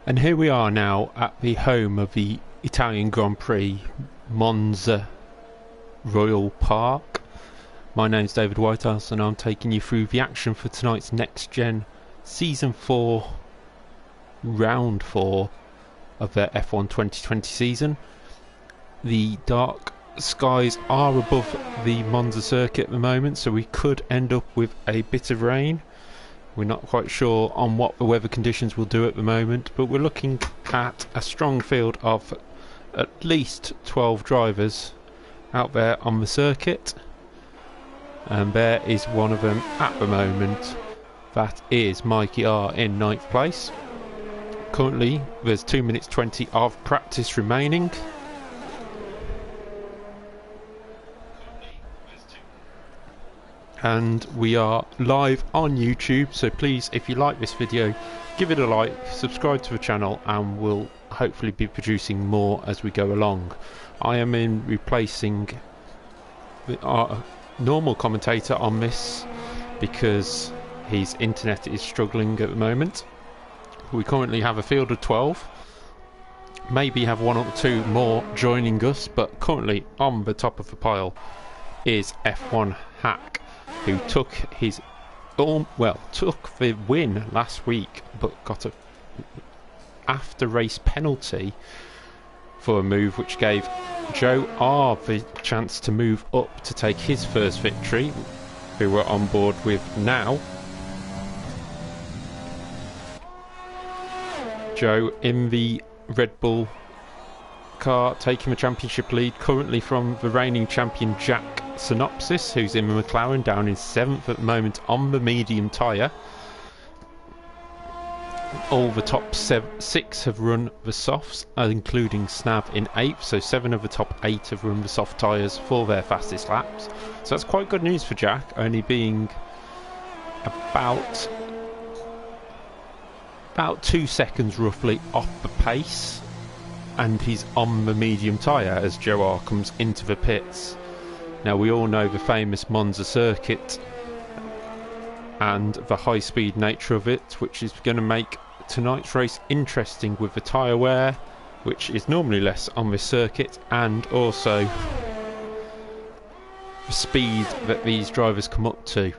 And here we are now at the home of the Italian Grand Prix, Monza Royal Park. My name's David Whitehouse and I'm taking you through the action for tonight's Next Gen Season 4, Round 4 of their F1 2020 season. The dark skies are above the Monza circuit at the moment, so we could end up with a bit of rain. We're not quite sure on what the weather conditions will do at the moment, but we're looking at a strong field of at least 12 drivers out there on the circuit, and there is one of them at the moment. That is Mikey R in 9th place. Currently there's 2 minutes 20 of practice remaining. And we are live on YouTube, so please, if you like this video, give it a like, subscribe to the channel, and we'll hopefully be producing more as we go along. I am in replacing our normal commentator on this because his internet is struggling at the moment. We currently have a field of 12, maybe have one or two more joining us, but currently on the top of the pile is F1 Hack, who took his took the win last week, but got a after race penalty for a move which gave Joer the chance to move up to take his first victory, who we're on board with now. Joe in the Red Bull car taking the championship lead currently from the reigning champion Jack Synopsis, who's in the McLaren down in 7th at the moment on the medium tyre. All the top 6 have run the softs, including Snav in 8th, so 7 of the top 8 have run the soft tyres for their fastest laps. So that's quite good news for Jack, only being about 2 seconds roughly off the pace, and he's on the medium tyre as Joer comes into the pits. Now, we all know the famous Monza circuit and the high speed nature of it, which is going to make tonight's race interesting with the tyre wear, which is normally less on this circuit, and also the speed that these drivers come up to.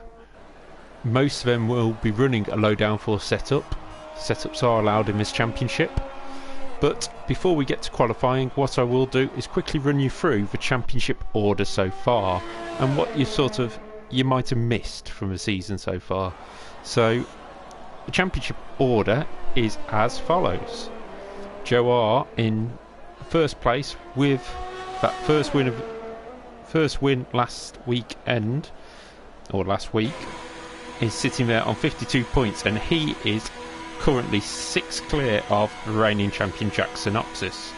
Most of them will be running a low downforce setup. Setups are allowed in this championship. But before we get to qualifying, what I will do is quickly run you through the championship order so far and what you might have missed from the season so far. So the championship order is as follows: Joer in first place with that first win last week, is sitting there on 52 points, and he is currently 6 clear of reigning champion Jack Synopsis.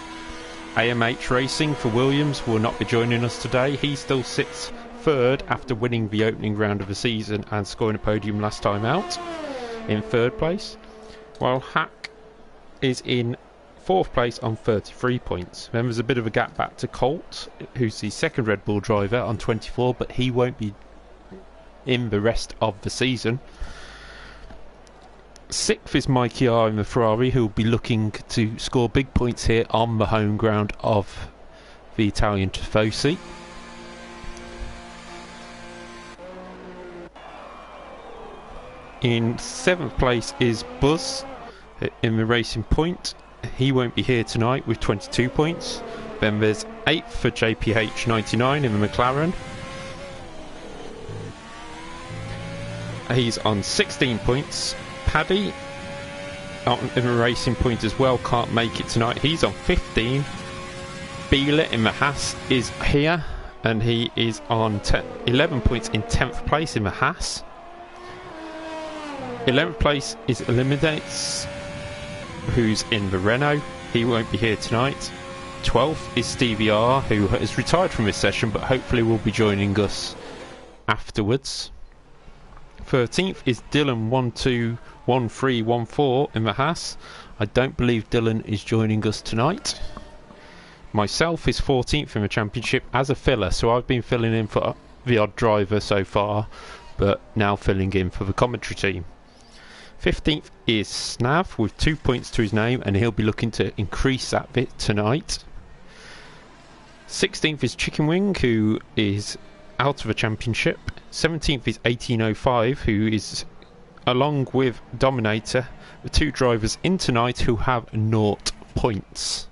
AMH Racing for Williams will not be joining us today. He still sits 3rd after winning the opening round of the season and scoring a podium last time out in 3rd place, while Hack is in 4th place on 33 points. Then there's a bit of a gap back to Colt, who's the 2nd Red Bull driver on 24, but he won't be in the rest of the season. 6th is Mikey R in the Ferrari, who will be looking to score big points here on the home ground of the Italian Tifosi. In 7th place is Buzz in the Racing Point. He won't be here tonight with 22 points. Then there's 8th for JPH 99 in the McLaren. He's on 16 points. Paddy in the Racing Point as well can't make it tonight. He's on 15. Beeler in the Haas is here, and he is on 11 points in 10th place in the Haas. 11th place is Eliminates, who's in the Renault. He won't be here tonight. 12th is Stevie R, who has retired from this session but hopefully will be joining us afterwards. 13th is Dylan 121314 in the Haas. I don't believe Dylan is joining us tonight. Myself is 14th in the championship as a filler, so I've been filling in for the odd driver so far, but now filling in for the commentary team. 15th is Snav with 2 points to his name, and he'll be looking to increase that bit tonight. 16th is Chicken Wing, who is out of a championship. 17th is 1805, who is along with Dominator, the two drivers in tonight who have 0 points.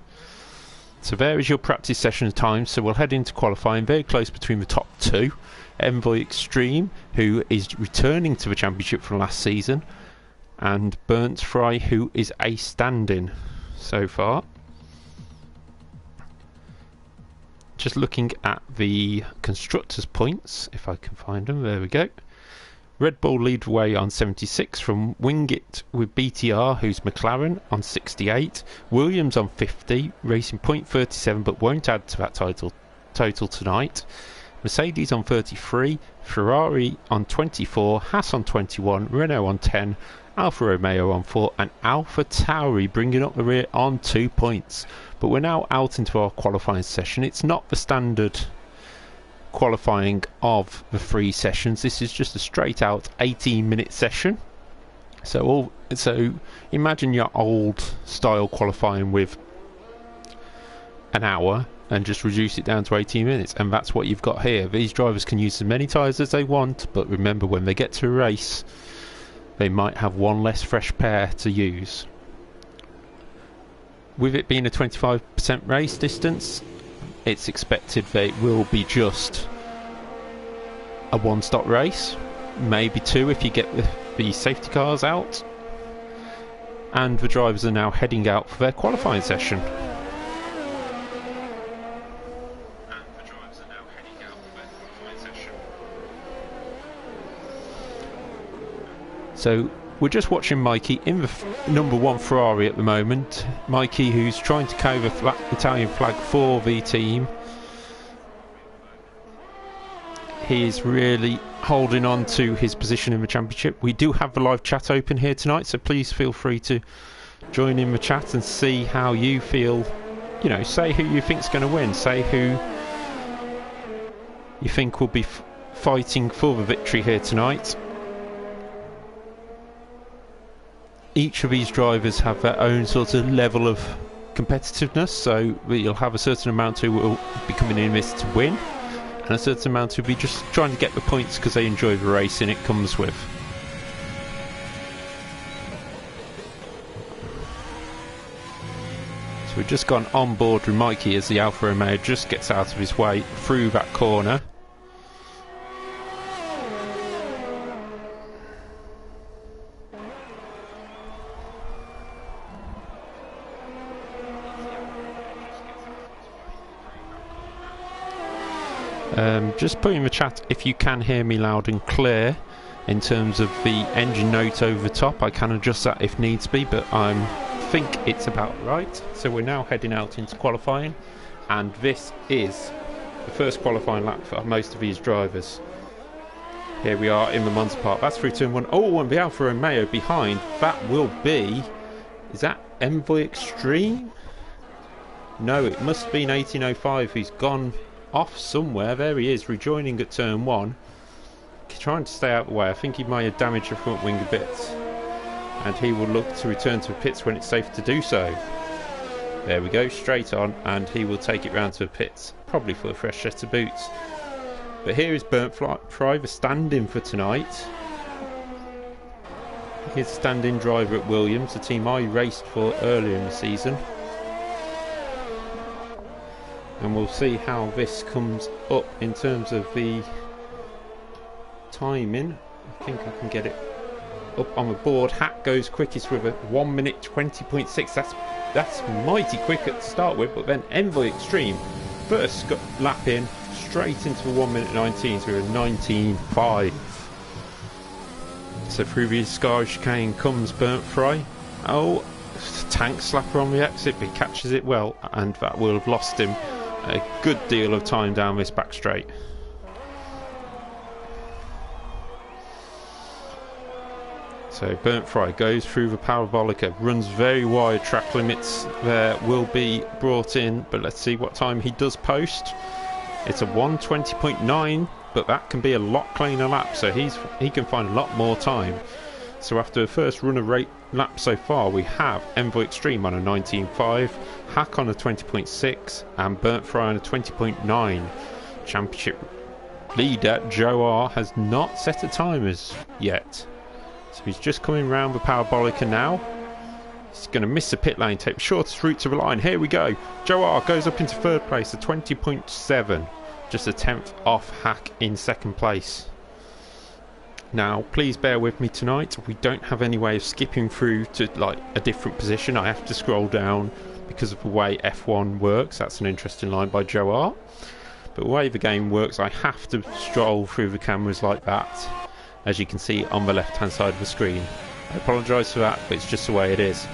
So there is your practice session time. So we'll head into qualifying, very close between the top two. Envoy Extreme, who is returning to the championship from last season, and Burnt Fry, who is a stand-in so far. Just looking at the constructors' points, if I can find them, there we go. Red Bull lead the way on 76 from Wing It with BTR, who's McLaren, on 68. Williams on 50, racing point 37, but won't add to that total tonight. Mercedes on 33, Ferrari on 24, Haas on 21, Renault on 10, Alfa Romeo on 4, and Alpha Tauri bringing up the rear on 2 points. But we're now out into our qualifying session. It's not the standard qualifying of the 3 sessions. This is just a straight out 18-minute session. So imagine your old style qualifying with an hour and just reduce it down to 18 minutes, and that's what you've got here. These drivers can use as many tyres as they want, but remember, when they get to a race they might have one less fresh pair to use. With it being a 25% race distance, it's expected that it will be just a one-stop race, maybe 2 if you get the safety cars out, and the drivers are now heading out for their qualifying session. So we're just watching Mikey in the number 1 Ferrari at the moment. Mikey, who's trying to carry the Italian flag for the team. He is really holding on to his position in the championship. We do have the live chat open here tonight, so please feel free to join in the chat and see how you feel. You know, say who you think's going to win. Say who you think will be fighting for the victory here tonight. Each of these drivers have their own sort of level of competitiveness, so you'll have a certain amount who will be coming in this to win, and a certain amount who will be just trying to get the points because they enjoy the racing it comes with. So we've just gone on board with Mikey as the Alfa Romeo just gets out of his way through that corner. Just put in the chat if you can hear me loud and clear in terms of the engine note over the top. I can adjust that if needs be, but I think it's about right. So we're now heading out into qualifying, and this is the first qualifying lap for most of these drivers. Here we are in the Monza part. That's through turn 1. Oh, and the Alfa Romeo behind, that will be, is that Envoy Extreme? No, it must have been 1805 who's gone off somewhere. There he is, rejoining at turn 1, trying to stay out of the way. I think he might have damaged the front wing a bit, and he will look to return to the pits when it's safe to do so. There we go, straight on, and he will take it round to the pits, probably for a fresh set of boots. But here is Burnt Fry, the stand-in for tonight. He's a stand-in driver at Williams, the team I raced for earlier in the season. And we'll see how this comes up in terms of the timing. I think I can get it up on the board. Hat goes quickest with a 1 minute 20.6. That's mighty quick at the start with, but then Envoy Extreme first lap in straight into the 1 minute 19 through a 19.5. So through the Sky chicane comes Burnt Fry. Oh, tank slapper on the exit, but he catches it well, and that will have lost him a good deal of time down this back straight. So Burnt Fry goes through the parabolica, runs very wide. Track limits there will be brought in, but let's see what time he does post. It's a 1:20.9, but that can be a lot cleaner lap, so he can find a lot more time. So after the first run of lap so far, we have Envoy Extreme on a 19.5, Hack on a 20.6 and Burnt Fry on a 20.9. Championship leader Joer has not set a time as yet. So he's just coming round the Parabolica now. He's going to miss the pit lane, take the shortest route to the line. Here we go. Joer goes up into third place, a 20.7. Just a 10th off Hack in second place. Now, please bear with me tonight. We don't have any way of skipping through to like a different position. I have to scroll down because of the way F1 works. That's an interesting line by Joer. But the way the game works, I have to stroll through the cameras like that, as you can see on the left hand side of the screen. I apologise for that, but it's just the way it is.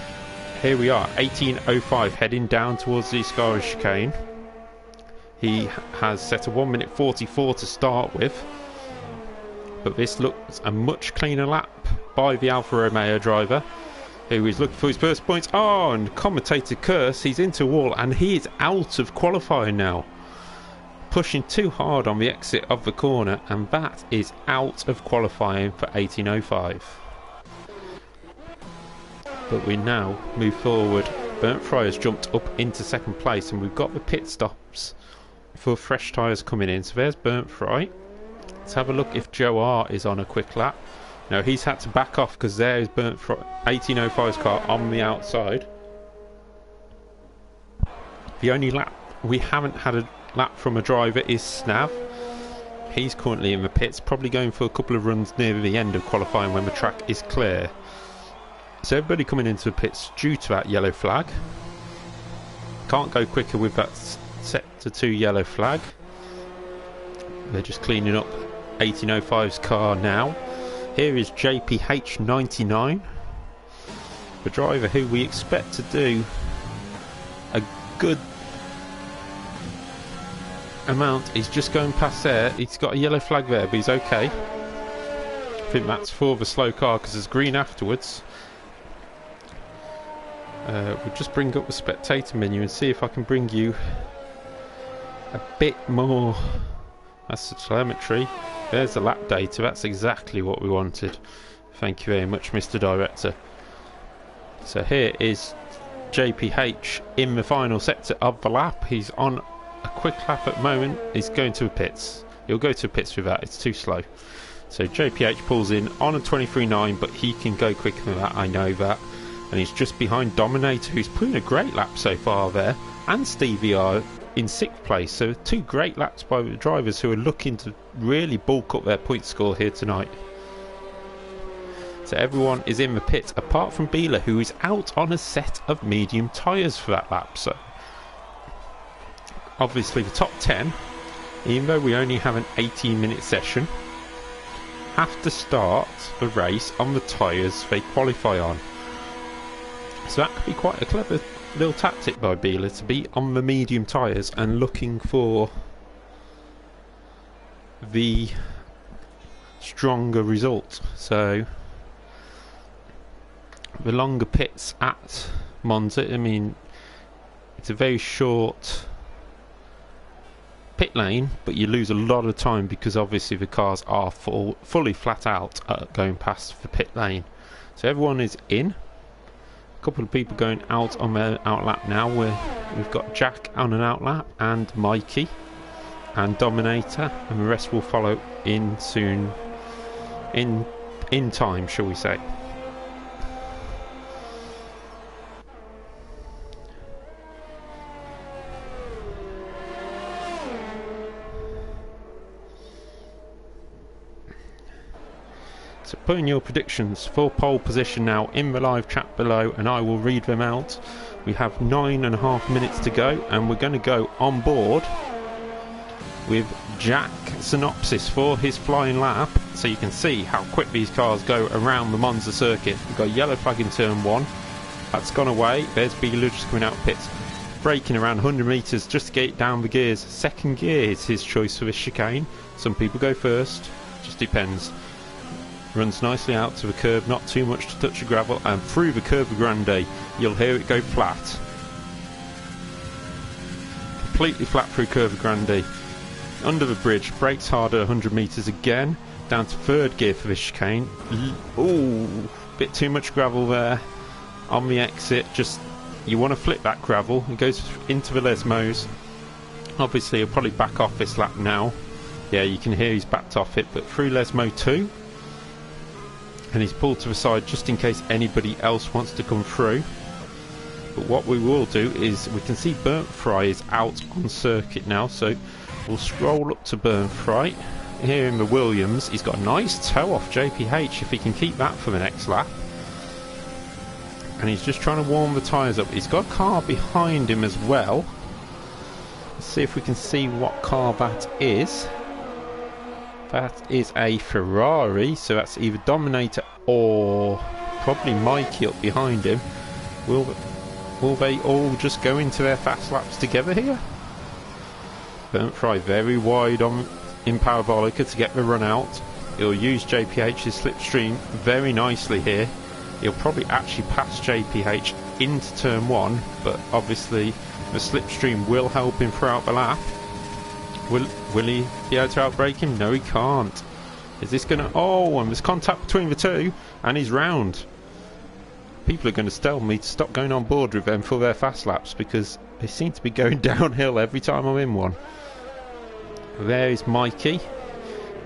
Here we are, 18.05, heading down towards the Scarlet chicane. He has set a 1 minute 44 to start with, but this looks a much cleaner lap by the Alfa Romeo driver, who is looking for his first points. Oh, and commentator curse, he's into a wall, and he is out of qualifying now. Pushing too hard on the exit of the corner, and that is out of qualifying for 18.05. But we now move forward. Burnt Fry has jumped up into second place, and we've got the pit stops for fresh tyres coming in. So there's Burnt Fry. Let's have a look if Joer is on a quick lap. No, he's had to back off because there's Burnt Fry, 18.05's car on the outside. The only lap we haven't had a lap from a driver is Snav. He's currently in the pits, probably going for a couple of runs near the end of qualifying when the track is clear. So everybody coming into the pits due to that yellow flag. Can't go quicker with that set to 2 yellow flag. They're just cleaning up 18.05's car now. Here is JPH99, the driver who we expect to do a good amount. He's just going past there. He's got a yellow flag there, but he's okay. I think that's for the slow car because there's green afterwards. We'll just bring up the spectator menu and see if I can bring you a bit more. That's the telemetry. There's the lap data. That's exactly what we wanted. Thank you very much, Mr. Director. So here is JPH in the final sector of the lap. He's on a quick lap at the moment. He's going to the pits. He'll go to the pits with that. It's too slow. So JPH pulls in on a 23.9, but he can go quicker than that. I know that. And he's just behind Dominator, who's putting a great lap so far there, and Stevie are in 6th place. So 2 great laps by the drivers who are looking to really bulk up their point score here tonight. So everyone is in the pit apart from Beeler, who is out on a set of medium tyres for that lap. So obviously the top 10, even though we only have an 18-minute session, have to start the race on the tyres they qualify on. So that could be quite a clever little tactic by Beeler, to be on the medium tyres and looking for the stronger result. So the longer pits at Monza, I mean, it's a very short pit lane, but you lose a lot of time because obviously the cars are fully flat out going past the pit lane. So everyone is in. A couple of people going out on their outlap now. We've got Jack on an outlap, and Mikey and Dominator, and the rest will follow in soon, in time, shall we say. So put in your predictions for pole position now in the live chat below, and I will read them out. We have 9.5 minutes to go, and we're going to go on board with Jack synopsis for his flying lap, so you can see how quick these cars go around the Monza circuit. We've got a yellow flag in turn 1. That's gone away. There's Beeler just coming out of pits, braking around 100 metres just to get down the gears. Second gear is his choice for this chicane. Some people go first, just depends. Runs nicely out to the curb, not too much to touch the gravel, and through the Curva Grande. You'll hear it go flat. Completely flat through Curva Grande. under the bridge, brakes harder, 100 metres again, down to third gear for this chicane. Ooh, bit too much gravel there on the exit. Just, you want to flip that gravel. It goes into the Lesmos. Obviously he'll probably back off this lap now. Yeah, you can hear he's backed off it, but through Lesmo 2, and he's pulled to the side just in case anybody else wants to come through. But what we will do is, we can see Prix is out on circuit now, so we'll scroll up to Prix. Here in the Williams, he's got a nice toe off JPH if he can keep that for the next lap. And he's just trying to warm the tyres up. He's got a car behind him as well. Let's see if we can see what car that is. That is a Ferrari, so that's either Dominator or probably Mikey up behind him. Will they all just go into their fast laps together here? Prix very wide in Parabolica to get the run out. He'll use JPH's slipstream very nicely here. He'll probably actually pass JPH into turn 1, but obviously the slipstream will help him throughout the lap. Will he be able to outbrake him? No, he can't. Is this going to... Oh, and there's contact between the two, and he's round. People are going to tell me to stop going on board with them for their fast laps, because they seem to be going downhill every time I'm in one. There is Mikey.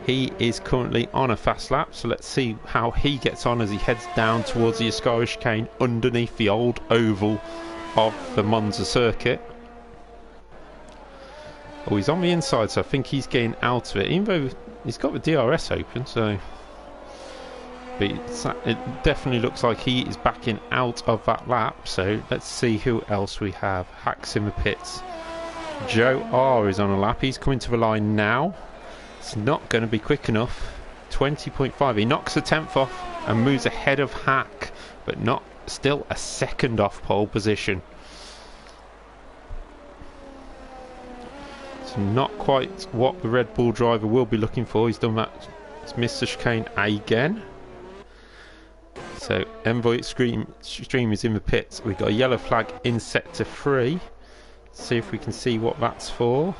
He is currently on a fast lap, so let's see how he gets on as he heads down towards the Ascari chicane underneath the old oval of the Monza circuit. Oh, he's on the inside, so I think he's getting out of it, even though he's got the DRS open, so... But it definitely looks like he is backing out of that lap, so let's see who else we have. Hacks in the pits. Joer is on a lap, he's coming to the line now. It's not going to be quick enough. 20.5, he knocks a 10th off and moves ahead of Hack, but not still a second off pole position. So not quite what the Red Bull driver will be looking for. He's done that. He's missed the chicane again. So Envoy Extreme is in the pits. We've got a yellow flag in sector 3. Let's see if we can see what that's for.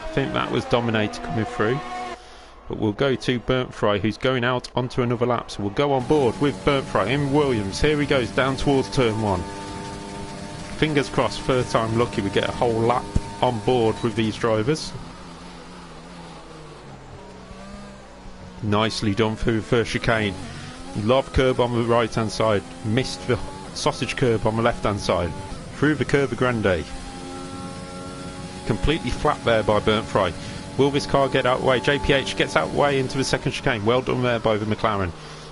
I think that was Dominator coming through. But we'll go to Prix, who's going out onto another lap. So we'll go on board with Prix in Williams. Here he goes down towards turn 1. Fingers crossed, third time lucky we get a whole lap on board with these drivers. Nicely done through the first chicane. Lob curb on the right hand side, missed the sausage curb on the left hand side, through the Curva Grande. Completely flat there by Prix. Will this car get out of the way? JPH gets out of the way into the second chicane. Well done there by the McLaren.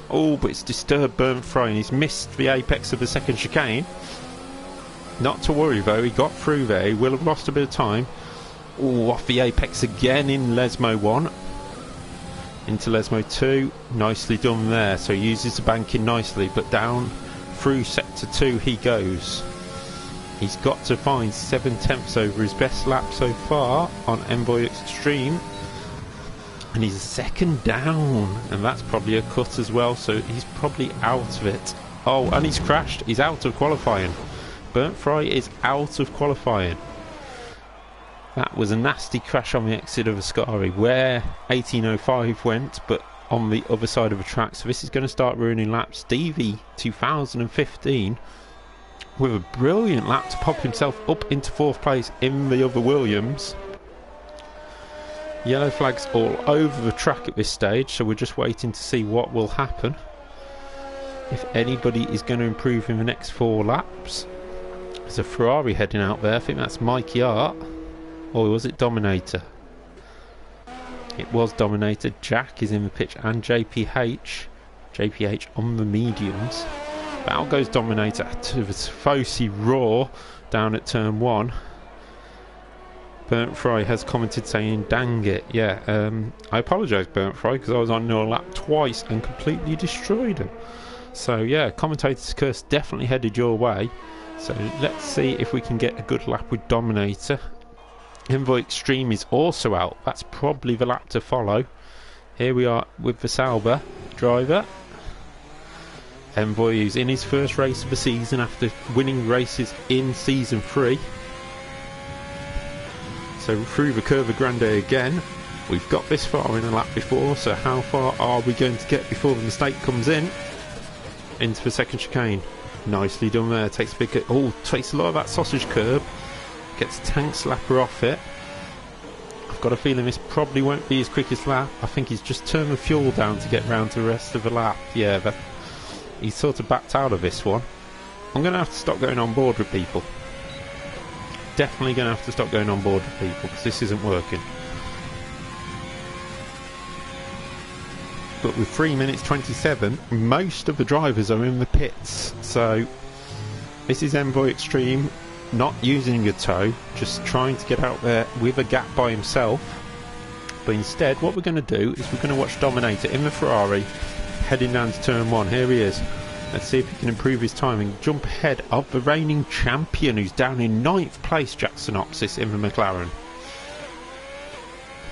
Oh, but it's disturbed Prix and he's missed the apex of the second chicane. Not to worry though, he got through there. He will have lost a bit of time. Oh, off the apex again in Lesmo 1. Into Lesmo 2. Nicely done there. So he uses the banking nicely, but down through sector 2 he goes. He's got to find 7/10 over his best lap so far on Envoy Extreme. And he's a second down. And that's probably a cut as well, so he's probably out of it. Oh, and he's crashed. He's out of qualifying. Prix is out of qualifying. That was a nasty crash on the exit of Ascari, where 1805 went, but on the other side of the track. So this is going to start ruining laps. Stevie 2015 with a brilliant lap to pop himself up into 4th place in the other Williams. Yellow flags all over the track at this stage, so we're just waiting to see what will happen. If anybody is going to improve in the next 4 laps. There's a Ferrari heading out there. I think that's Mikey Art. Or was it Dominator? It was Dominator. Jack is in the pitch and JPH. JPH on the mediums. Out goes Dominator to the Fossey roar down at turn 1. Prix has commented saying, dang it. Yeah, I apologise, Prix, because I was on your lap twice and completely destroyed him. So yeah, commentator's curse definitely headed your way. So let's see if we can get a good lap with Dominator. Envoy Extreme is also out. That's probably the lap to follow. Here we are with the Sauber driver. Envoy is in his first race of the season after winning races in Season 3. So through the Curva Grande again. We've got this far in a lap before, so how far are we going to get before the mistake comes in? Into the second chicane. Nicely done there. Takes a big... Oh, takes a lot of that sausage curb. Gets tank slapper off it. I've got a feeling this probably won't be his quickest lap. I think he's just turned the fuel down to get round to the rest of the lap. Yeah, but he's sort of backed out of this one. I'm going to have to stop going on board with people. Definitely going to have to stop going on board with people because this isn't working. But with 3 minutes 27, most of the drivers are in the pits. So this is Envoy Extreme, not using a tow, just trying to get out there with a gap by himself. But instead, what we're going to do is we're going to watch Dominator in the Ferrari, heading down to turn 1. Here he is. Let's see if he can improve his timing. Jump ahead of the reigning champion, who's down in 9th place, Jack Synopsis, in the McLaren.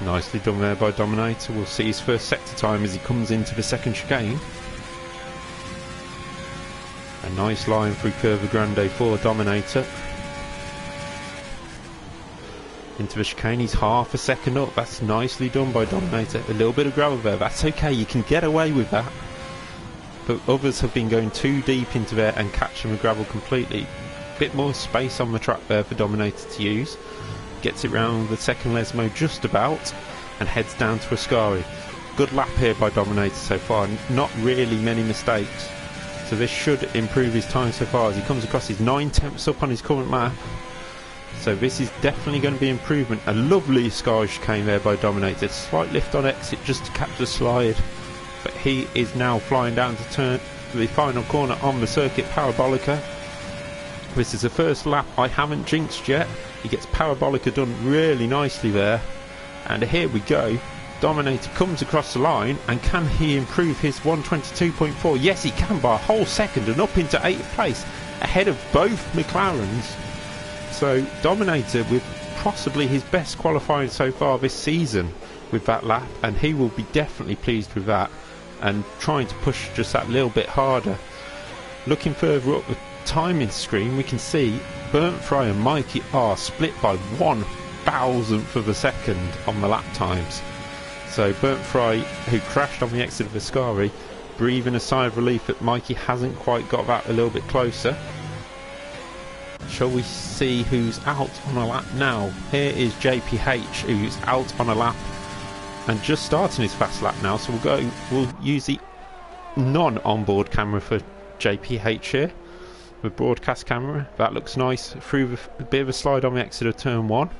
Nicely done there by Dominator. We'll see his first sector time as he comes into the second chicane. A nice line through Curva Grande for Dominator. Into the chicane, he's half a second up. That's nicely done by Dominator. A little bit of gravel there. That's okay, you can get away with that. But others have been going too deep into there and catching the gravel completely. Bit more space on the track there for Dominator to use. Gets it round the second Lesmo just about and heads down to Ascari. Good lap here by Dominator so far, not really many mistakes, so this should improve his time so far as he comes across. His 9/10 up on his current lap, so this is definitely going to be improvement. A lovely Ascari chicane there by Dominator, slight lift on exit just to catch the slide, but he is now flying down to turn the final corner on the circuit Parabolica. This is the first lap I haven't jinxed yet. He gets Parabolica done really nicely there. And here we go. Dominator comes across the line, and can he improve his 122.4? Yes, he can, by a whole second and up into 8th place, ahead of both McLarens. So Dominator with possibly his best qualifying so far this season with that lap, and he will be definitely pleased with that and trying to push just that little bit harder. Looking further up the timing screen, we can see Burnt Fry and Mikey are split by 1,000th of a second on the lap times. So Burnt Fry, who crashed on the exit of Ascari, breathing a sigh of relief that Mikey hasn't quite got that a little bit closer. Shall we see who's out on a lap now? Here is JPH, who's out on a lap and just starting his fast lap now. So we'll use the non-onboard camera for JPH here. With broadcast camera, that looks nice. Through a bit of a slide on the exit of turn 1.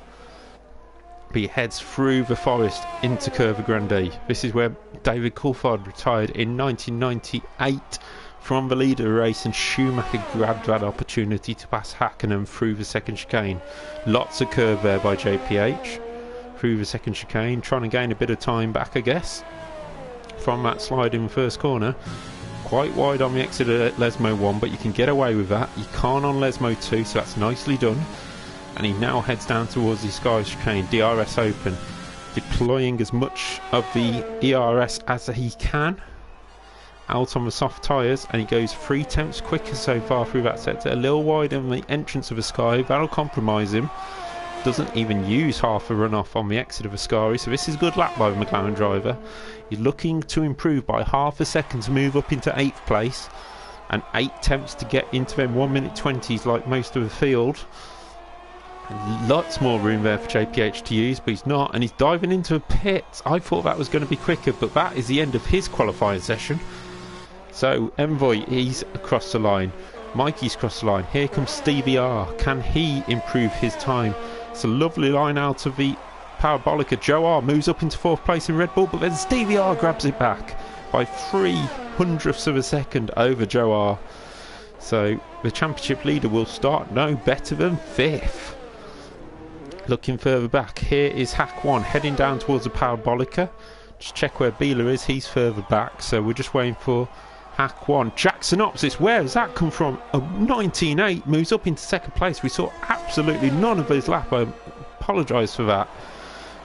But he heads through the forest into Curva Grande. This is where David Coulthard retired in 1998 from the leader of the race, and Schumacher grabbed that opportunity to pass Hakkinen through the second chicane. Lots of curve there by JPH through the second chicane, trying to gain a bit of time back, I guess, from that slide in the first corner. Quite wide on the exit of Lesmo 1, but you can get away with that. You can't on Lesmo 2, so that's nicely done. And he now heads down towards the Sky chicane, DRS open, deploying as much of the ERS as he can out on the soft tyres, and he goes 3/10 quicker so far through that sector. A little wide on the entrance of the Sky, that'll compromise him. Doesn't even use half a runoff on the exit of Ascari, so this is a good lap by the McLaren driver. He's looking to improve by half a second to move up into 8th place, and 8/10 to get into them 1 minute 20s like most of the field. And lots more room there for JPH to use, but he's not, and he's diving into a pit. I thought that was going to be quicker, but that is the end of his qualifying session. So Envoy, he's across the line. Mikey's across the line. Here comes Stevie R. Can he improve his time? It's a lovely line out of the Parabolica. Joer moves up into 4th place in Red Bull, but then Stevie R grabs it back by 3/100ths of a second over Joer. So the championship leader will start no better than 5th. Looking further back, here is Hack 1 heading down towards the Parabolica. Just check where Beeler is, he's further back, so we're just waiting for Hack 1. Jack Synopsis, where has that come from? A 19.8 moves up into 2nd place. We saw absolutely none of his lap. I apologise for that.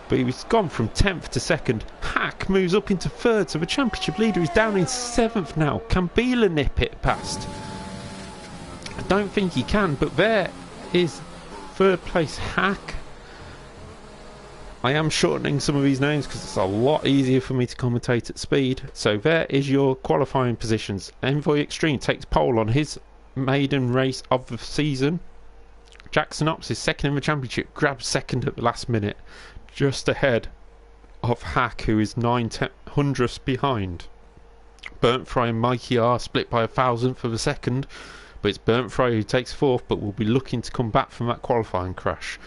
But he was gone from 10th to 2nd. Hack moves up into 3rd, so the championship leader is down in 7th now. Can Beeler nip it past? I don't think he can, but there is 3rd place Hack. I am shortening some of these names because it's a lot easier for me to commentate at speed. So there is your qualifying positions. Envoy Extreme takes pole on his maiden race of the season. Jackson Ops is second in the championship, grabs second at the last minute, just ahead of Hack, who is 9/100ths behind. Burnt Fry and Mikey are split by 1,000th of a second, but it's Burnt Fry who takes fourth, but will be looking to come back from that qualifying crash.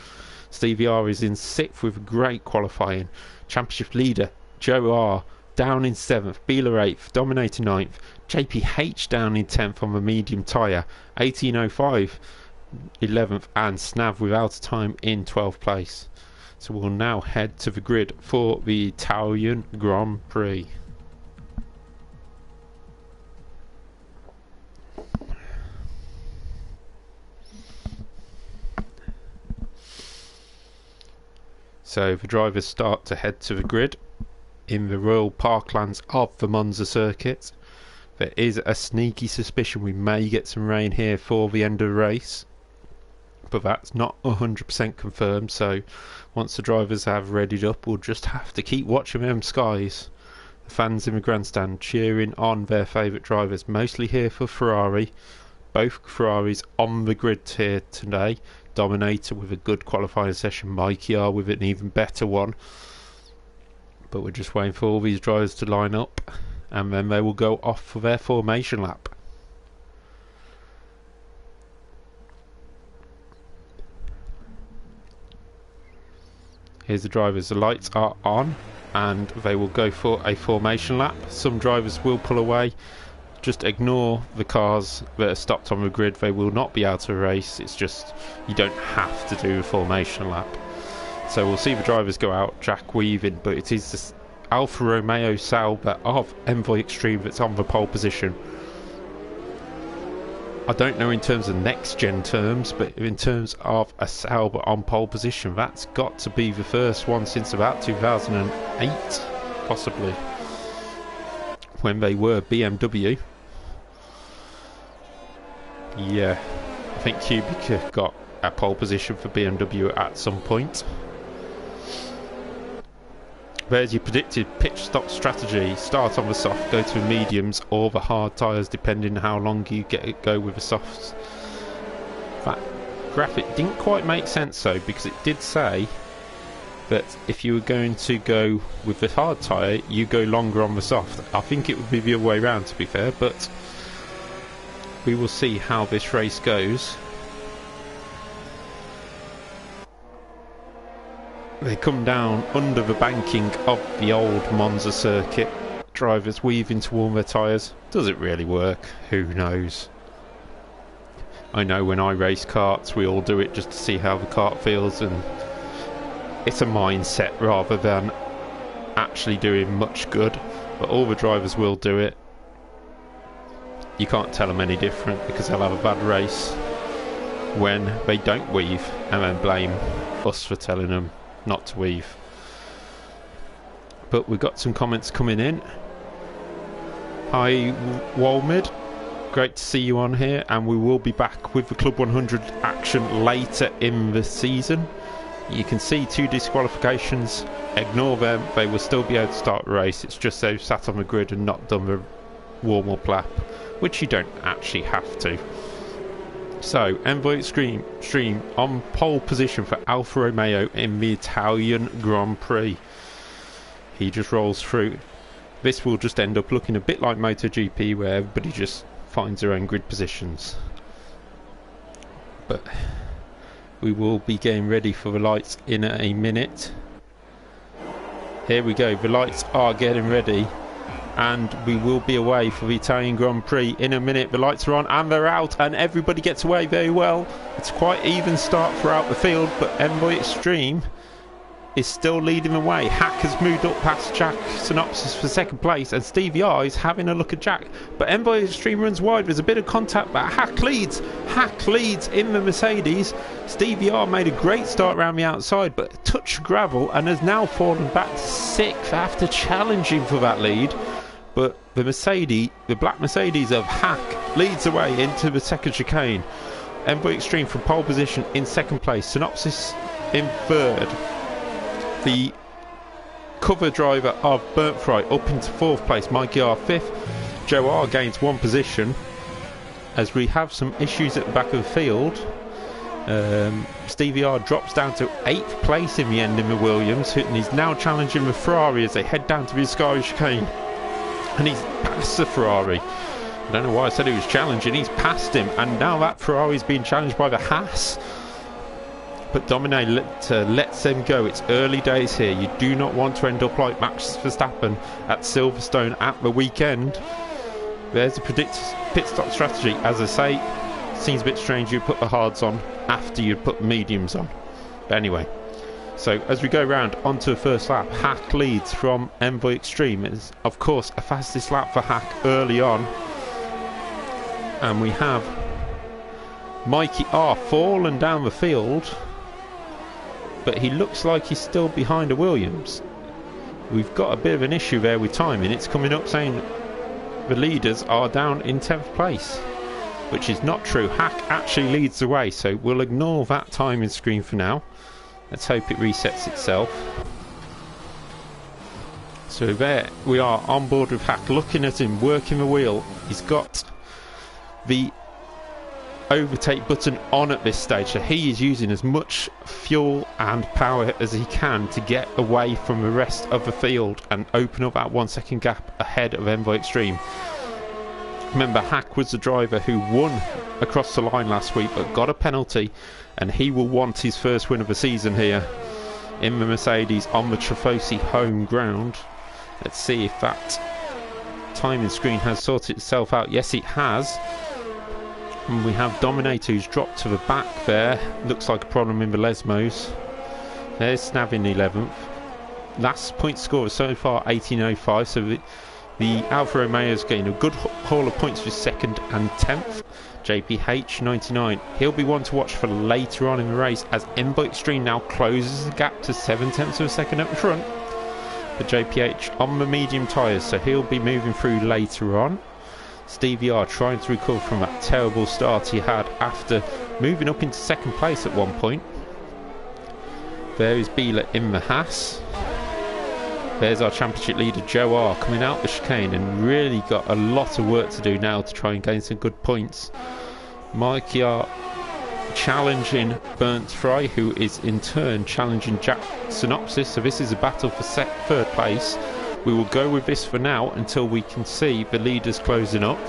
Stevie R is in 6th with a great qualifying. Championship leader Joer down in 7th, Beeler 8th, Dominator 9th, JPH down in 10th on the medium tyre, 18.05 11th, and Snav without a time in 12th place. So we'll now head to the grid for the Italian Grand Prix. So the drivers start to head to the grid in the Royal Parklands of the Monza circuit. There is a sneaky suspicion we may get some rain here for the end of the race, but that's not 100% confirmed, so once the drivers have readied up, we'll just have to keep watching them skies. The fans in the grandstand cheering on their favourite drivers, mostly here for Ferrari. Both Ferraris on the grid here today. Dominator with a good qualifying session, Mikey R with an even better one. But we're just waiting for all these drivers to line up, and then they will go off for their formation lap. Here's the drivers, the lights are on and they will go for a formation lap. Some drivers will pull away. Just ignore the cars that are stopped on the grid, they will not be out of a race. It's just, you don't have to do a formation lap. So we'll see the drivers go out, Jack weaving, but it is this Alfa Romeo Sauber of Envoy Extreme that's on the pole position. I don't know in terms of next gen terms, but in terms of a Sauber on pole position, that's got to be the first one since about 2008, possibly, when they were BMW. Yeah, I think Kubica got a pole position for BMW at some point. There's your predicted pitch stop strategy. Start on the soft, go to the mediums or the hard tyres, depending on how long you go with the softs. That graphic didn't quite make sense though, because it did say that if you were going to go with the hard tyre, you go longer on the soft. I think it would be the other way around, to be fair, but we will see how this race goes. They come down under the banking of the old Monza circuit. Drivers weaving to warm their tyres. Does it really work? Who knows? I know when I race karts, we all do it just to see how the kart feels, and it's a mindset rather than actually doing much good. But all the drivers will do it. You can't tell them any different, because they'll have a bad race when they don't weave and then blame us for telling them not to weave. But we've got some comments coming in. Hi Walmid, great to see you on here, and we will be back with the Club 100 action later in the season. You can see 2 disqualifications, ignore them, they will still be able to start the race. It's just they've sat on the grid and not done the warm-up lap, which you don't actually have to. So, Envoy Extreme on pole position for Alfa Romeo in the Italian Grand Prix. He just rolls through. This will just end up looking a bit like MotoGP, where everybody just finds their own grid positions. But we will be getting ready for the lights in a minute. Here we go, the lights are getting ready, and we will be away for the Italian Grand Prix in a minute. The lights are on and they're out, and everybody gets away very well. It's quite even start throughout the field, but Envoy Extreme is still leading the way. Hack has moved up past Jack Synopsis for second place, and Stevie R is having a look at Jack, but Envoy Extreme runs wide. There's a bit of contact, but Hack leads in the Mercedes. Stevie R made a great start around the outside, but touched gravel and has now fallen back to 6th after challenging for that lead. But the Mercedes, the black Mercedes of Hack, leads the way into the second chicane. Envoy Extreme from pole position in second place. Synopsis in third. the cover driver of Burnt Fry up into 4th place, Mikey R 5th. Joer gains 1 position as we have some issues at the back of the field. Stevie R drops down to 8th place in the end in the Williams, and he's now challenging the Ferrari as they head down to the Sky chicane, and he's past the Ferrari. I don't know why I said he was challenging, he's past him, and now that Ferrari's being challenged by the Haas. But Domine lets them go. It's early days here. You do not want to end up like Max Verstappen at Silverstone at the weekend. There's a pit stop strategy. As I say, seems a bit strange you put the hards on after you put the mediums on. But anyway, so as we go round onto the first lap, Hack leads from Envoy Extreme. It's of course a fastest lap for Hack early on. And we have Mikey R fallen down the field, but he looks like he's still behind a Williams. We've got a bit of an issue there with timing. It's coming up saying the leaders are down in 10th place, which is not true. Hack actually leads the way, so we'll ignore that timing screen for now. Let's hope it resets itself. So there we are on board with Hack, looking at him working the wheel. He's got the overtake button on at this stage, so he is using as much fuel and power as he can to get away from the rest of the field and open up that 1 second gap ahead of Envoy Extreme. Remember, Hack was the driver who won across the line last week but got a penalty, and he will want his first win of the season here in the Mercedes on the Tifosi home ground. Let's see if that timing screen has sorted itself out. Yes, it has. And we have Dominator who's dropped to the back there. Looks like a problem in the Lesmos. There's Snav in 11th. Last point score so far 18.05, so the Alfa Romeo's getting a good haul of points for 2nd and 10th. JPH 99. He'll be one to watch for later on in the race as Envoy Extreme now closes the gap to 7/10 of a second up front. But JPH on the medium tyres, so he'll be moving through later on. Stevie R trying to recover from that terrible start he had after moving up into 2nd place at one point. There is Bieler in the Haas. There's our championship leader Joer coming out the chicane and really got a lot of work to do now to try and gain some good points. Mikey R challenging Burnt Fry, who is in turn challenging Jack Synopsis, so this is a battle for 3rd place. We will go with this for now until we can see the leaders closing up.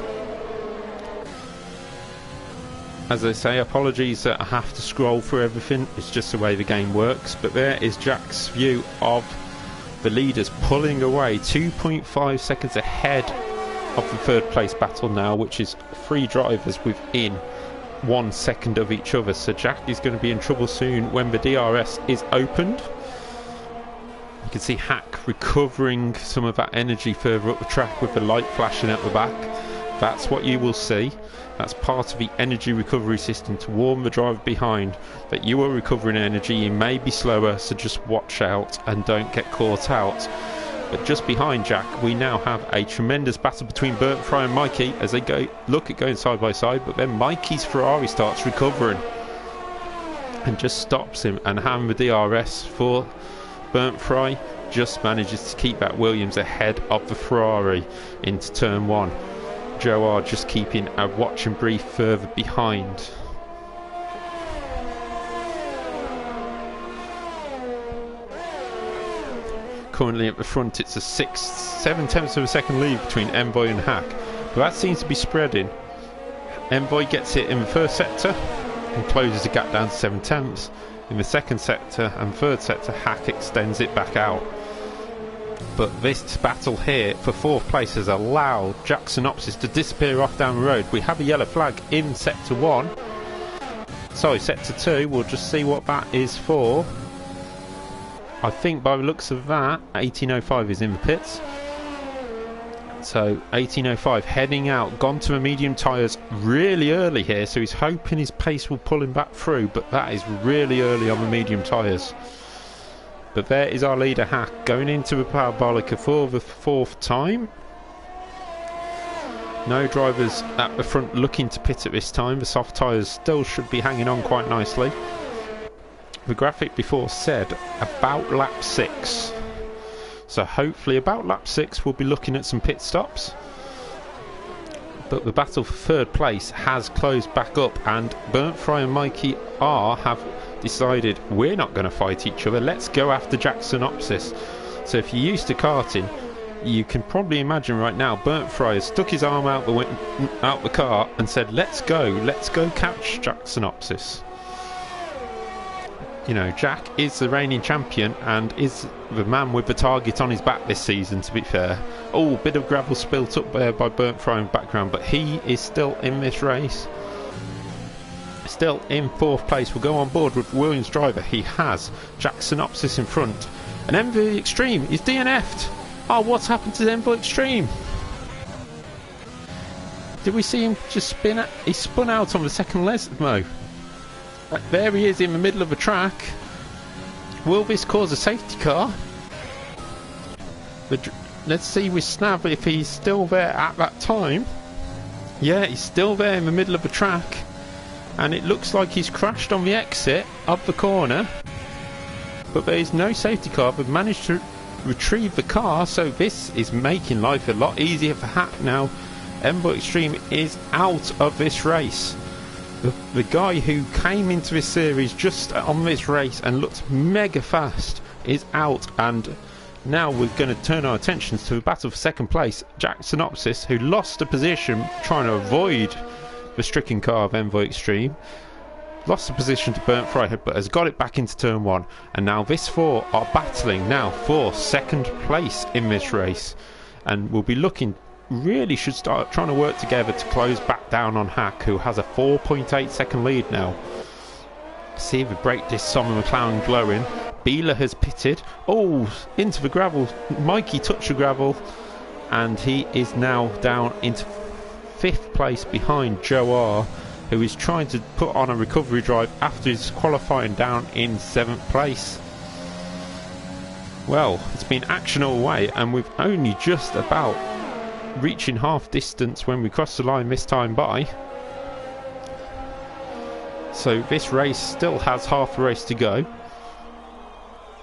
As I say, apologies that I have to scroll through everything, it's just the way the game works. But there is Jack's view of the leaders pulling away 2.5 seconds ahead of the 3rd place battle now, which is 3 drivers within 1 second of each other. So Jack is going to be in trouble soon when the DRS is opened. You can see Hack recovering some of that energy further up the track with the light flashing at the back. That's what you will see. That's part of the energy recovery system to warn the driver behind that you are recovering energy. You may be slower, so just watch out and don't get caught out. But just behind Jack, we now have a tremendous battle between Burnt Fry and Mikey as they look at going side by side. But then Mikey's Ferrari starts recovering and just stops him, and having the DRS for Burnt Fry just manages to keep that Williams ahead of the Ferrari into turn 1. Joer just keeping a watch and brief further behind. Currently at the front it's a 7/10 of a second lead between Envoy and Hack, but that seems to be spreading. Envoy gets it in the 1st sector and closes the gap down to 7/10. In the 2nd sector and 3rd sector, Hack extends it back out. But this battle here for 4th place has allowed Jack Synopsis to disappear off down the road. We have a yellow flag in sector 1. Sorry, sector 2. We'll just see what that is for. I think by the looks of that, 18.05 is in the pits. So 18.05 heading out, gone to the medium tyres really early here, so he's hoping his pace will pull him back through, but that is really early on the medium tyres. But there is our leader Hack going into the Parabolica for the 4th time. No drivers at the front looking to pit at this time. The soft tyres still should be hanging on quite nicely. the graphic before said about lap 6. So hopefully about lap 6 we'll be looking at some pit stops. But the battle for third place has closed back up, and Burnt Fry and Mikey R have decided we're not going to fight each other, let's go after Jackson Opsis. So if you're used to karting, you can probably imagine right now Burnt Fry has stuck his arm out the car and said let's go catch Jackson Opsis. You know, Jack is the reigning champion and is the man with the target on his back this season, to be fair. Oh, bit of gravel spilt up there by Burnt Fry in the background, but he is still in this race. Still in 4th place. We'll go on board with Williams driver. He has Jackson Opsis in front. And Envoy Extreme is DNF'd. Oh, what's happened to Envoy Extreme? Did we see him just spin out? He spun out on the second Lesmo. There he is in the middle of the track. Will this cause a safety car? Let's see with Snav if he's still there at that time. Yeah, he's still there in the middle of the track. And it looks like he's crashed on the exit of the corner. But there is no safety car. They've managed to retrieve the car, so this is making life a lot easier for Hack now. Envoy Extreme is out of this race. The guy who came into this series just on this race and looked mega fast is out, and now we're going to turn our attentions to the battle for second place. Jackson Opsis, who lost a position trying to avoid the stricken car of Envoy Extreme, lost the position to Burnt Fry, but has got it back into turn 1, and now this 4 are battling now for second place in this race, and we'll be looking, really should start trying to work together to close back down on Hack, who has a 4.8 second lead now. See the brake discs on the McLaren glowing. Beeler has pitted. Oh, into the gravel. Mikey touched the gravel, and he is now down into 5th place behind Joer, who is trying to put on a recovery drive after his qualifying down in 7th place. Well, it's been action all the way, and we've only just about reaching half distance when we cross the line this time by. So this race still has half a race to go.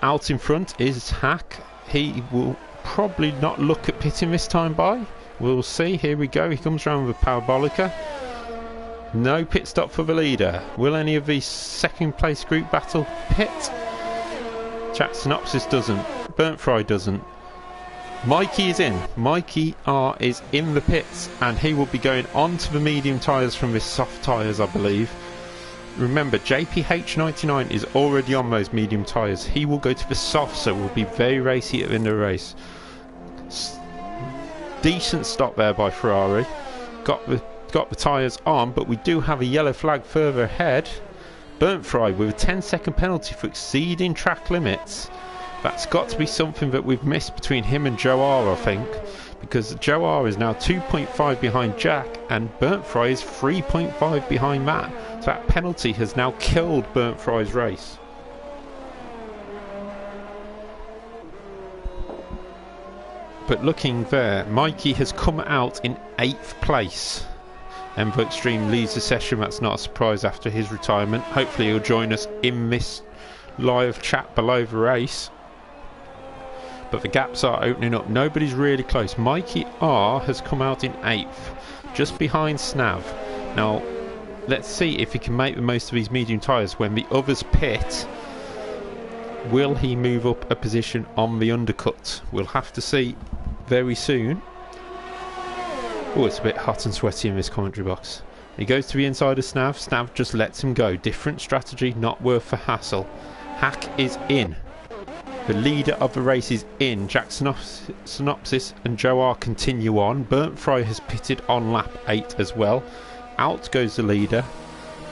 Out in front is Hack. He will probably not look at pitting this time by. We'll see. Here we go. He comes around with a Parabolica. No pit stop for the leader. Will any of these second place group battle pit? Jackson Opsis doesn't. Burnt Fry doesn't. Mikey is in. Mikey R is in the pits, and he will be going on to the medium tyres from his soft tyres, I believe. Remember, JPH99 is already on those medium tyres. He will go to the soft, so will be very racy at the end of the race. Decent stop there by Ferrari. Got the tyres on, but we do have a yellow flag further ahead. Burnt Fry with a 10-second penalty for exceeding track limits. That's got to be something that we've missed between him and Joer, I think, because Joer is now 2.5 behind Jack, and Burnt Fry is 3.5 behind that. So that penalty has now killed Burnt Fry's race. But looking there, Mikey has come out in 8th place. Envoy Extreme leads the session. That's not a surprise after his retirement. Hopefully he'll join us in this live chat below the race. But the gaps are opening up. Nobody's really close. Mikey R has come out in 8th, just behind Snav. Now, let's see if he can make the most of these medium tyres when the others pit. Will he move up a position on the undercut? We'll have to see very soon. Oh, it's a bit hot and sweaty in this commentary box. He goes to the inside of Snav. Snav just lets him go. Different strategy, not worth the hassle. Hack is in. The leader of the race is in. Jackson Opsis and Joer continue on. Burnt Fry has pitted on lap 8 as well. Out goes the leader.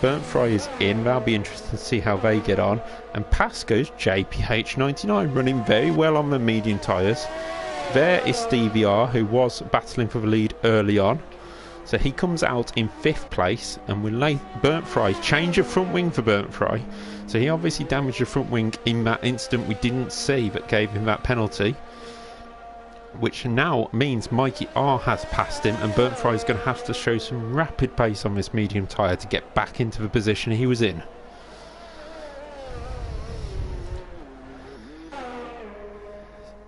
Burnt Fry is in. That'll be interesting to see how they get on. And past goes JPH99, running very well on the medium tyres. There is Stevie R, who was battling for the lead early on. So he comes out in 5th place, and we'll lay Burnt Fry, change of front wing for Burnt Fry. So he obviously damaged the front wing in that instant we didn't see that gave him that penalty. Which now means Mikey R has passed him, and Burnt Fry is going to have to show some rapid pace on this medium tyre to get back into the position he was in.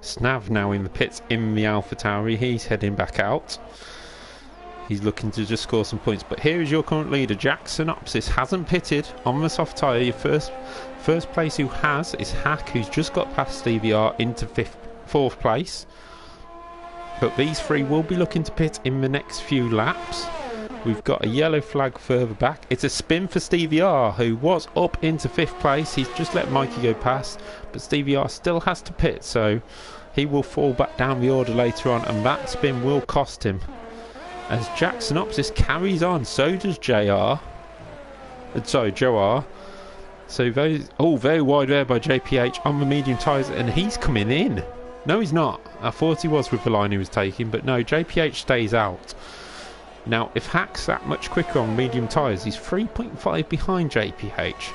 Snav now in the pits in the AlphaTauri. He's heading back out. He's looking to just score some points. But here is your current leader. Jack Synopsis hasn't pitted on the soft tyre. Your first place who has is Hack, who's just got past Stevie R into fourth place. But these three will be looking to pit in the next few laps. We've got a yellow flag further back. It's a spin for Stevie R, who was up into 5th place. He's just let Mikey go past, but Stevie R still has to pit, so he will fall back down the order later on, and that spin will cost him. As Jack Synopsis carries on, so does Joer. So very wide there by JPH on the medium tyres, and he's coming in. No, he's not. I thought he was with the line he was taking, but no, JPH stays out. Now, if Hack's that much quicker on medium tyres, he's 3.5 behind JPH.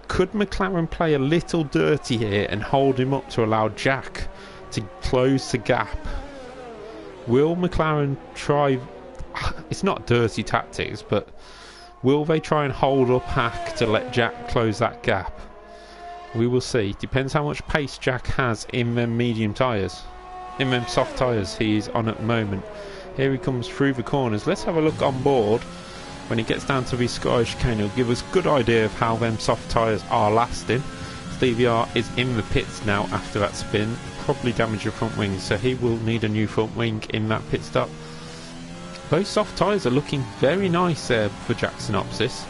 Could McLaren play a little dirty here and hold him up to allow Jack to close the gap? Will McLaren try... It's not dirty tactics, but will they try and hold up Hack to let Jack close that gap? We will see. Depends how much pace Jack has in them medium tyres. In them soft tyres he's on at the moment. Here he comes through the corners. Let's have a look on board. When he gets down to the Sky chicane, he'll give us a good idea of how them soft tyres are lasting. Stevie R is in the pits now after that spin. Probably damaged the front wing, so he will need a new front wing in that pit stop. Those soft tyres are looking very nice there for Jack Synopsis.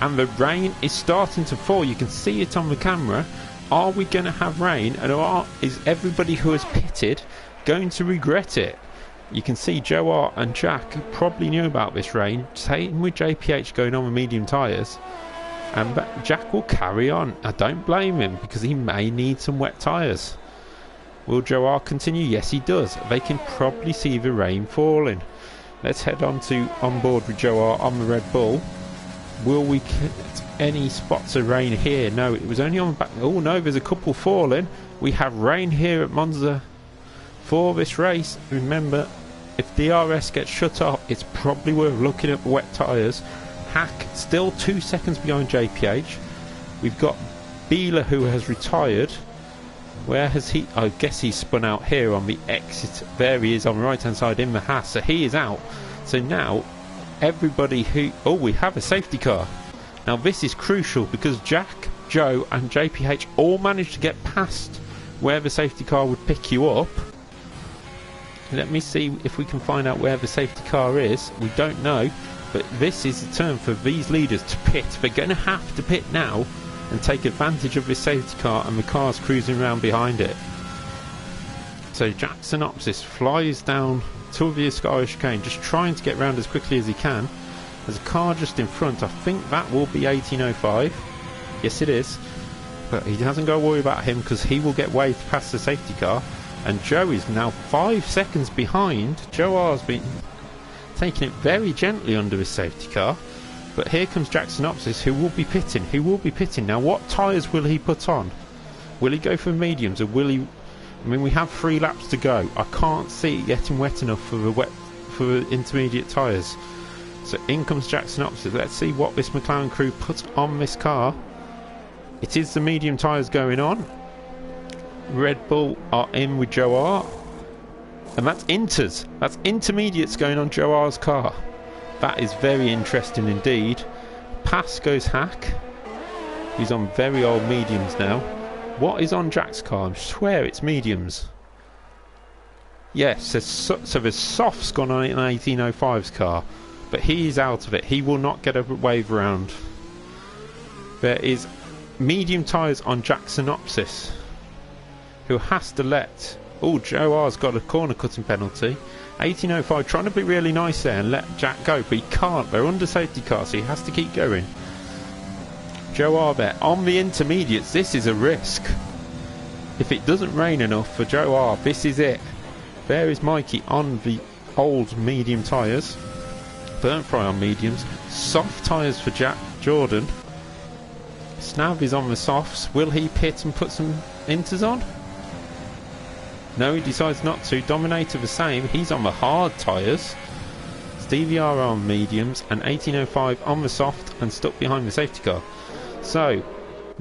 And the rain is starting to fall. You can see it on the camera. Are we going to have rain? And is everybody who has pitted going to regret it? You can see Joer and Jack probably knew about this rain. Same with JPH going on with medium tyres. And Jack will carry on. I don't blame him, because he may need some wet tyres. Will Joer continue? Yes, he does. They can probably see the rain falling. Let's head on board with Joer on the Red Bull. Will we get any spots of rain here? No, it was only on the back. Oh no, there's a couple falling. We have rain here at Monza for this race. Remember, if DRS gets shut off, it's probably worth looking at the wet tyres. Hack still 2 seconds behind JPH. We've got Beeler, who has retired. Where has he? I guess he's spun out here on the exit. There he is on the right hand side in the Haas, so he is out. So now everybody who... Oh, we have a safety car. Now this is crucial, because Jack, Joe and JPH all managed to get past where the safety car would pick you up. Let me see if we can find out where the safety car is. We don't know, but this is the turn for these leaders to pit. They're going to have to pit now and take advantage of this safety car, and the car's cruising around behind it. So Jack Synopsis flies down to the Sky chicane, just trying to get round as quickly as he can. There's a car just in front. I think that will be 1805. Yes, it is. But he hasn't got to worry about him, because he will get waved past the safety car. And Joe is now 5 seconds behind. Joer's been taking it very gently under his safety car. But here comes Jack Synopsis, who will be pitting. Now, what tyres will he put on? Will he go for mediums, or will he... I mean, we have 3 laps to go. I can't see it getting wet enough for the intermediate tyres. So in comes Jack Synopsis. Let's see what this McLaren crew puts on this car. It is the medium tyres going on. Red Bull are in with Joer, and that's inters. That's intermediates going on Joer's car. That is very interesting indeed. Past goes Hack. He's on very old mediums now. What is on Jack's car? I swear it's mediums. Yes, so the soft's gone on an 1805's car, but he is out of it. He will not get a wave around. There is medium tyres on Jack Synopsis, who has to let... Oh, Joer's got a corner cutting penalty. 1805 trying to be really nice there and let Jack go, but he can't. They're under safety car, so he has to keep going. Joer there on the intermediates. This is a risk. If it doesn't rain enough for Joer, this is it. There is Mikey on the old medium tyres. Burnt fry on mediums. Soft tyres for Jack Jordan. Snav is on the softs. Will he pit and put some inters on? No, he decides not to. Dominator the same. He's on the hard tyres. Stevie R on mediums and 1805 on the soft and stuck behind the safety car. So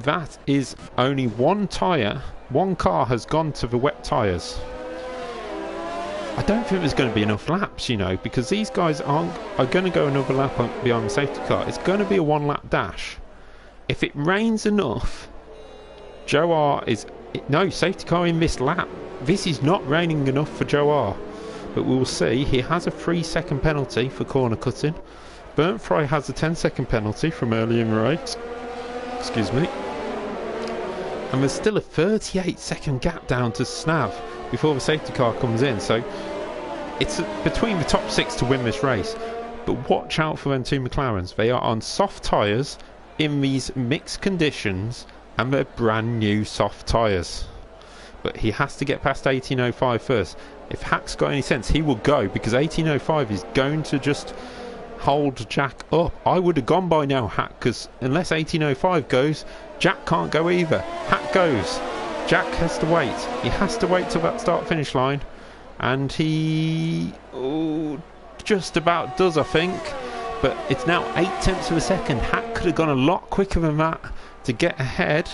that is only one tyre. One car has gone to the wet tyres. I don't think there's going to be enough laps, you know, because these guys are going to go another lap behind the safety car. It's going to be a one-lap dash. If it rains enough, Joer is... No, safety car in this lap. This is not raining enough for Joer. But we will see. He has a 3-second penalty for corner cutting. Prix has a 10-second penalty from early in the race. Excuse me. And there's still a 38-second gap down to Snav before the safety car comes in. So it's between the top 6 to win this race. But watch out for them two McLarens. They are on soft tyres in these mixed conditions, and they're brand new soft tyres. But he has to get past 1805 first. If Hack's got any sense, he will go, because 1805 is going to just hold Jack up. I would have gone by now, Hack, because unless 1805 goes, Jack can't go either. Hack goes. Jack has to wait. He has to wait till that start-finish line, and he just about does, I think. But it's now 0.8 of a second. Hack could have gone a lot quicker than that to get ahead.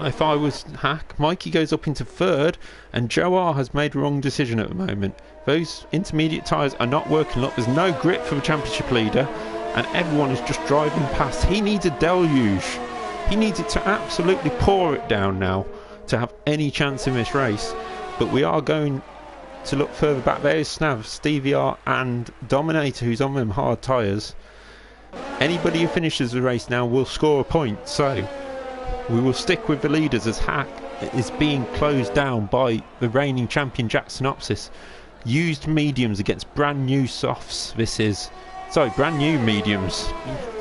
If I was Hack, Mikey goes up into third, and Joer has made a wrong decision at the moment. Those intermediate tyres are not working up. There's no grip for the championship leader, and everyone is just driving past. He needs a deluge. He needs it to absolutely pour it down now to have any chance in this race. But we are going to look further back. There's Snav, Stevie R and Dominator, who's on them hard tyres. Anybody who finishes the race now will score a point, so we will stick with the leaders as Hack is being closed down by the reigning champion Jack Synopsis. Used mediums against brand new softs. This is... Sorry, brand new mediums.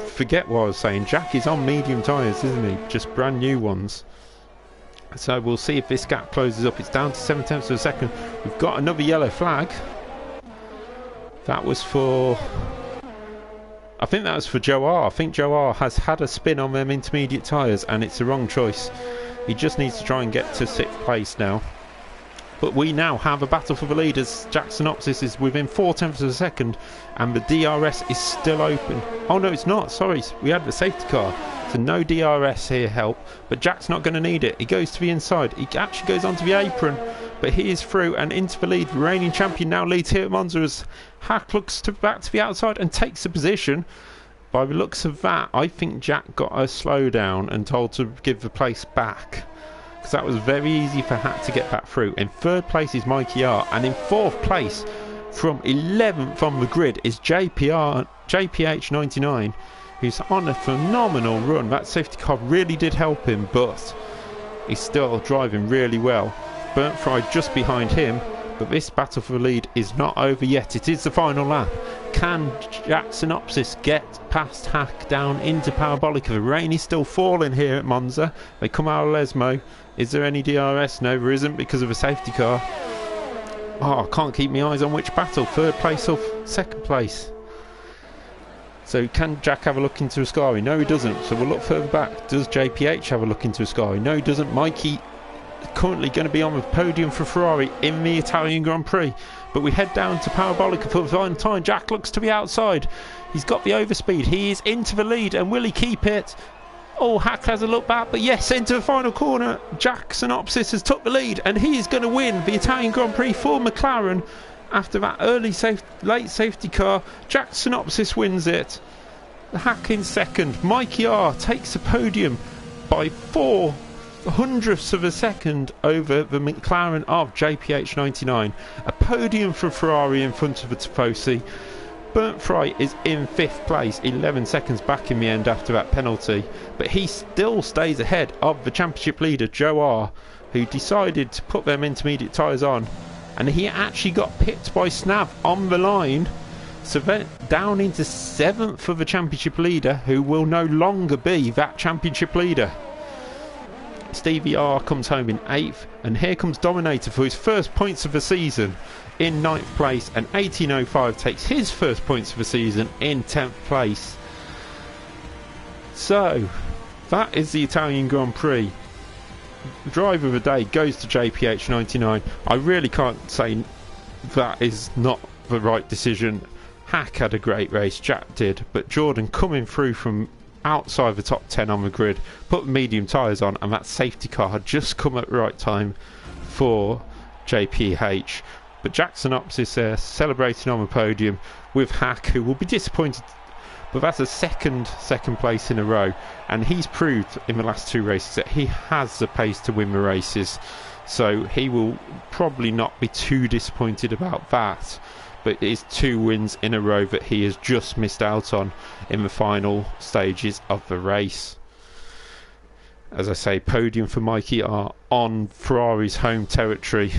Forget what I was saying. Jack is on medium tyres, isn't he? Just brand new ones. So we'll see if this gap closes up. It's down to 0.7 of a second. We've got another yellow flag. That was for... I think that was for Joer. I think Joer has had a spin on them intermediate tyres, and it's the wrong choice. He just needs to try and get to 6th place now. But we now have a battle for the leaders. Jack Synopsis is within 0.4 of a second, and the DRS is still open. Oh no, it's not. Sorry, we had the safety car. So no DRS here help, but Jack's not going to need it. He goes to the inside. He actually goes onto the apron, but he is through and into the lead. The reigning champion now leads here at Monza as Hack looks back to the outside and takes the position. By the looks of that, I think Jack got a slowdown and told to give the place back, because that was very easy for Hack to get back through. In 3rd place is Mikey R, and in 4th place from 11th on the grid is JPH99, who's on a phenomenal run. That safety car really did help him, but he's still driving really well. Prix just behind him, but this battle for the lead is not over yet. It is the final lap. Can Jack Synopsis get past Hack down into Parabolica? The rain is still falling here at Monza. They come out of Lesmo. Is there any DRS? No, there isn't, because of a safety car. Oh, I can't keep my eyes on which battle. 3rd place or 2nd place. So can Jack have a look into Ascari? No, he doesn't. So we'll look further back. Does JPH have a look into Ascari? No, he doesn't. Mikey currently going to be on the podium for Ferrari in the Italian Grand Prix. But we head down to Parabolica for the final time. Jack looks to the outside. He's got the overspeed. He is into the lead, and will he keep it? Oh, Hack has a look back, but yes, into the final corner. Jack Synopsis has took the lead, and he is going to win the Italian Grand Prix for McLaren. After that late safety car, Jack Synopsis wins it. Hack in 2nd. Mikey R takes the podium by 0.04 of a second over the McLaren of JPH99. A podium for Ferrari in front of the Tifosi. Prix is in 5th place, 11 seconds back in the end after that penalty, but he still stays ahead of the championship leader Joer, who decided to put them intermediate tyres on, and he actually got pipped by Snav on the line, so then down into 7th for the championship leader, who will no longer be that championship leader. Stevie R comes home in 8th, and here comes Dominator for his first points of the season in 9th place, and 1805 takes his first points of the season in 10th place. So that is the Italian Grand Prix. Driver of the day goes to JPH99. I really can't say that is not the right decision. Hack had a great race, Jack did, but Jordan coming through from outside the top 10 on the grid, put medium tyres on, and that safety car had just come at the right time for JPH. But Jackson Opsis there celebrating on the podium with Hack, who will be disappointed, but that's a second place in a row, and he's proved in the last 2 races that he has the pace to win the races, so he will probably not be too disappointed about that. But it is 2 wins in a row that he has just missed out on in the final stages of the race. As I say, podium for Mikey are on Ferrari's home territory.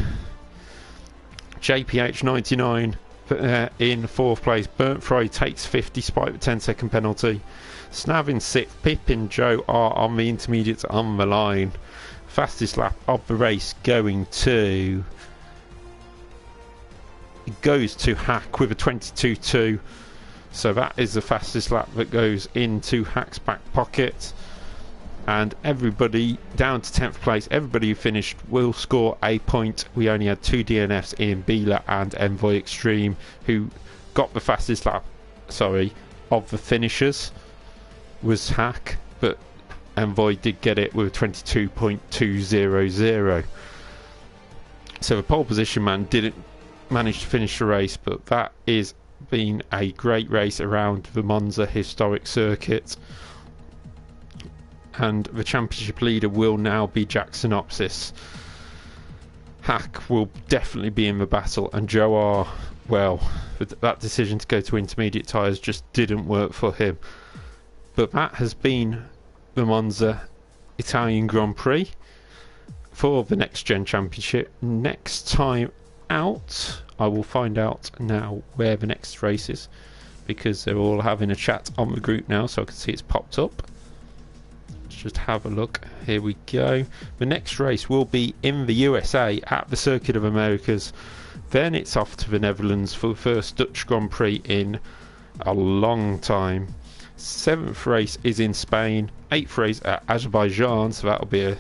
JPH 99 in 4th place. Burnt Fry takes 5th despite the 10-second penalty. Snav in 6th. Pip and Joe are on the intermediates on the line. Fastest lap of the race going to... It goes to Hack with a 22.2. So that is the fastest lap that goes into Hack's back pocket. And everybody down to 10th place, everybody who finished will score a point. We only had 2 DNFs in Beeler and Envoy Extreme, who got the fastest lap, of the finishers was Hack, but Envoy did get it with 22.200. So the pole position man didn't manage to finish the race, but that is been a great race around the Monza historic circuit. And the championship leader will now be Jackson Opsis. Hack will definitely be in the battle, and Joer, well, that decision to go to intermediate tyres just didn't work for him. But that has been the Monza Italian Grand Prix for the Next Gen Championship. Next time out, I will find out now where the next race is, because they're all having a chat on the group now, so I can see it's popped up. Just have a look. Here we go. The next race will be in the USA at the Circuit of Americas. Then it's off to the Netherlands for the first Dutch Grand Prix in a long time. 7th race is in Spain. 8th race at Azerbaijan, so that'll be an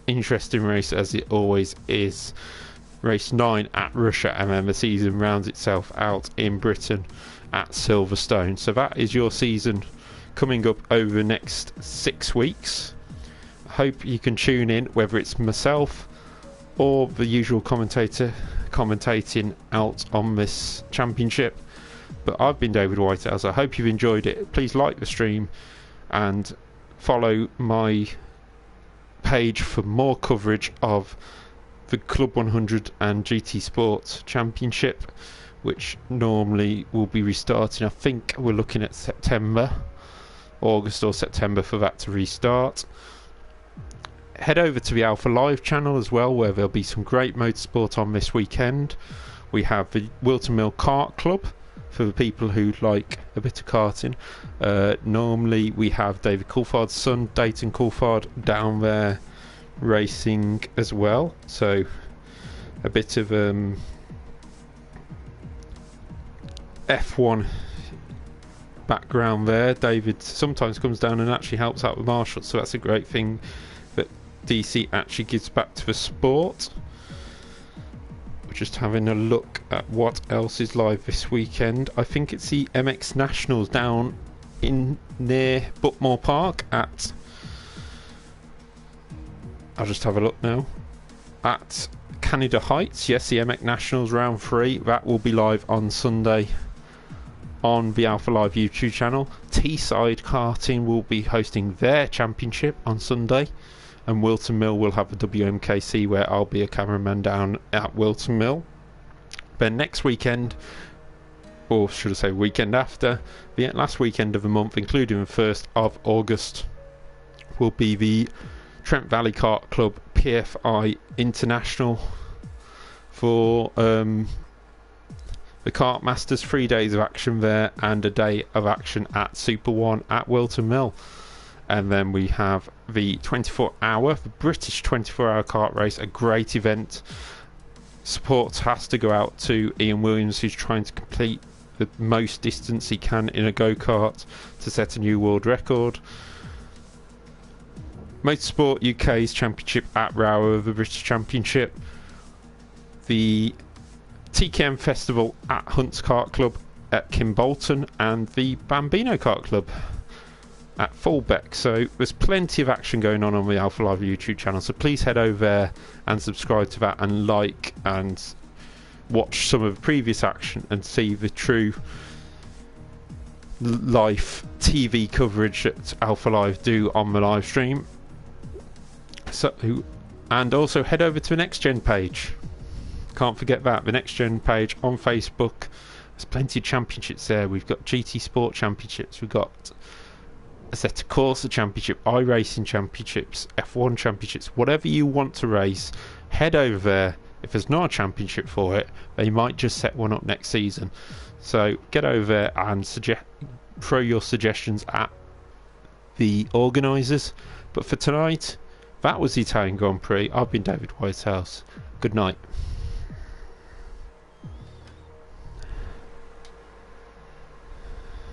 interesting race as it always is. Race 9 at Russia, and then the season rounds itself out in Britain at Silverstone. So that is your season coming up over the next 6 weeks. I hope you can tune in, whether it's myself or the usual commentator commentating out on this championship. But I've been David Whitehouse. I hope you've enjoyed it. Please like the stream and follow my page for more coverage of the Club 100 and GT Sports Championship, which normally will be restarting. I think we're looking at August or September for that to restart. Head over to the Alpha Live channel as well, where there'll be some great motorsport on this weekend. We have the Wilton Mill Kart Club for the people who like a bit of karting. Normally we have David Coulthard's son, Dayton Coulthard, down there racing as well, so a bit of F1 background there. David sometimes comes down and actually helps out with marshals, so that's a great thing that DC actually gives back to the sport. We're just having a look at what else is live this weekend. I think it's the MX Nationals down in near Butmore Park at, I'll just have a look now, at Canada Heights. Yes, the MX Nationals round 3, that will be live on Sunday on the Alpha Live YouTube channel. Teesside Karting will be hosting their championship on Sunday, and Wilton Mill will have a WMKC where I'll be a cameraman down at Wilton Mill. Then next weekend, or should I say weekend after, the last weekend of the month, including the 1st of August, will be the Trent Valley Kart Club PFI International for the Kart Masters. 3 days of action there and a day of action at Super One at Wilton Mill. And then we have the 24-hour, the British 24-hour kart race, a great event. Support has to go out to Ian Williams, who's trying to complete the most distance he can in a go-kart to set a new world record. Motorsport UK's championship at Rower, the British Championship. The TKM Festival at Hunt's Kart Club at Kimbolton, and the Bambino Kart Club at fullback. So there's plenty of action going on the Alpha Live YouTube channel, so please head over there and subscribe to that, and like and watch some of the previous action and see the true live TV coverage that Alpha Live do on the live stream. So, and also head over to the Nxt Gen page. Can't forget that, the Nxt Gen page on Facebook. There's plenty of championships there. We've got GT Sport championships, we've got Assetto Corsa championship, iRacing championships, F1 championships, whatever you want to race, head over there. If there's not a championship for it, they might just set one up next season. So get over there and throw your suggestions at the organisers. But for tonight, that was the Italian Grand Prix. I've been David Whitehouse. Good night.